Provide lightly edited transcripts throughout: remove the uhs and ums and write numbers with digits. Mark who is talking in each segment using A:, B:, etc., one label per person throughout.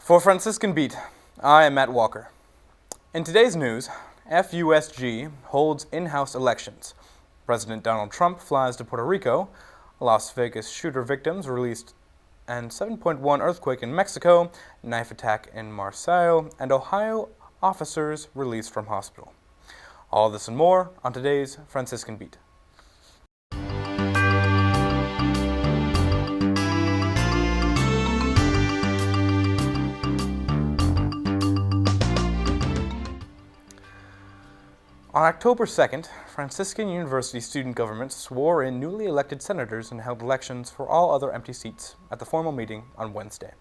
A: For Franciscan Beat, I am Matt Walker. In today's news, FUSG holds in-house elections. President Donald Trump flies to Puerto Rico, Las Vegas shooter victims released, and 7.1 earthquake in Mexico, knife attack in Marseille, and Ohio officers released from hospital. All this and more on today's Franciscan Beat. On October 2nd, Franciscan University student government swore in newly elected senators and held elections for all other empty seats at the formal meeting on Wednesday.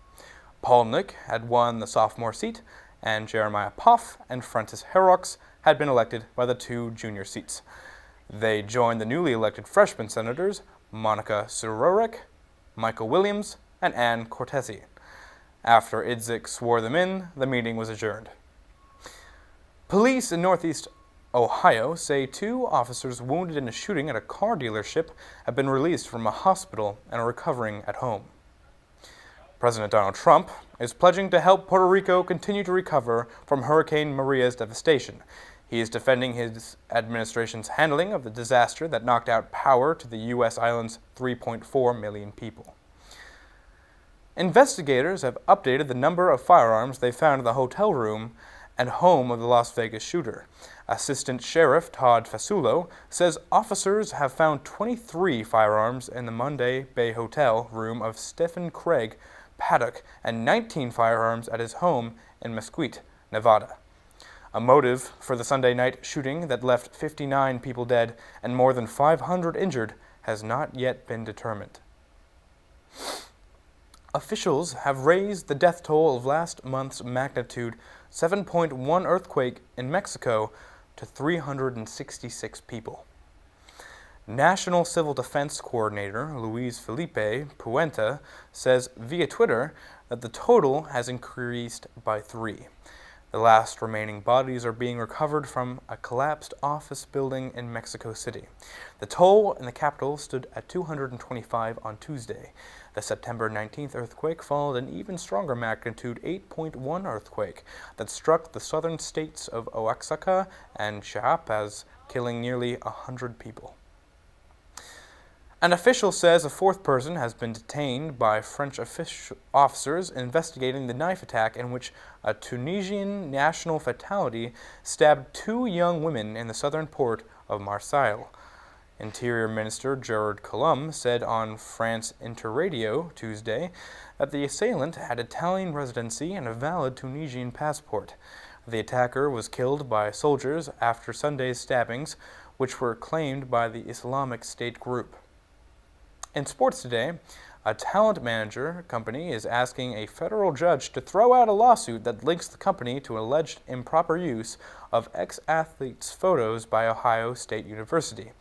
A: Paul Nick had won the sophomore seat, and Jeremiah Poff and Francis Herrox had been elected by the two junior seats. They joined the newly elected freshman senators Monica Surorek, Michael Williams, and Ann Cortese. After Idzik swore them in, the meeting was adjourned. Police in Northeast Ohio say two officers wounded in a shooting at a car dealership have been released from a hospital and are recovering at home. President Donald Trump is pledging to help Puerto Rico continue to recover from Hurricane Maria's devastation. He is defending his administration's handling of the disaster that knocked out power to the U.S. island's 3.4 million people. Investigators have updated the number of firearms they found in the hotel room and home of the Las Vegas shooter. Assistant Sheriff Todd Fasulo says officers have found 23 firearms in the Monday Bay Hotel room of Stephen Craig Paddock and 19 firearms at his home in Mesquite, Nevada. A motive for the Sunday night shooting that left 59 people dead and more than 500 injured has not yet been determined. Officials have raised the death toll of last month's magnitude 7.1 earthquake in Mexico to 366 people. National Civil Defense Coordinator Luis Felipe Puente says via Twitter that the total has increased by 3. The last remaining bodies are being recovered from a collapsed office building in Mexico City. The toll in the capital stood at 225 on Tuesday. The September 19th earthquake followed an even stronger magnitude 8.1 earthquake that struck the southern states of Oaxaca and Chiapas, killing nearly 100 people. An official says a fourth person has been detained by French officers investigating the knife attack in which a Tunisian national fatality stabbed 2 young women in the southern port of Marseille. Interior Minister Gerard Collomb said on France Interradio Tuesday that the assailant had Italian residency and a valid Tunisian passport. The attacker was killed by soldiers after Sunday's stabbings, which were claimed by the Islamic State group. In sports today, a talent manager company is asking a federal judge to throw out a lawsuit that links the company to alleged improper use of ex-athletes' photos by Ohio State University.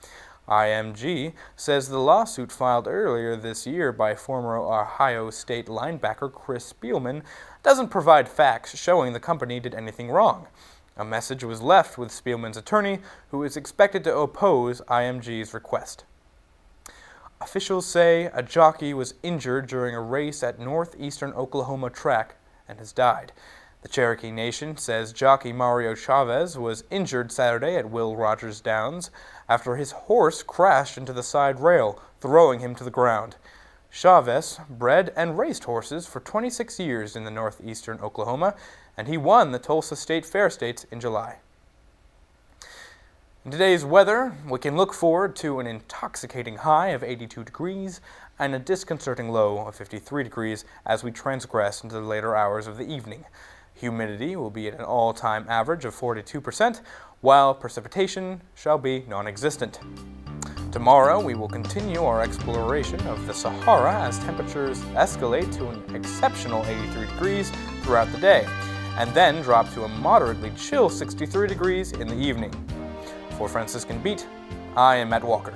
A: IMG says the lawsuit filed earlier this year by former Ohio State linebacker Chris Spielman doesn't provide facts showing the company did anything wrong. A message was left with Spielman's attorney, who is expected to oppose IMG's request. Officials say a jockey was injured during a race at northeastern Oklahoma track and has died. The Cherokee Nation says jockey Mario Chavez was injured Saturday at Will Rogers Downs after his horse crashed into the side rail, throwing him to the ground. Chavez bred and raced horses for 26 years in the northeastern Oklahoma, and he won the Tulsa State Fair Stakes in July. In today's weather, we can look forward to an intoxicating high of 82 degrees and a disconcerting low of 53 degrees as we transgress into the later hours of the evening. Humidity will be at an all-time average of 42%, while precipitation shall be non-existent. Tomorrow, we will continue our exploration of the Sahara as temperatures escalate to an exceptional 83 degrees throughout the day, and then drop to a moderately chill 63 degrees in the evening. For Franciscan Beat, I am Matt Walker.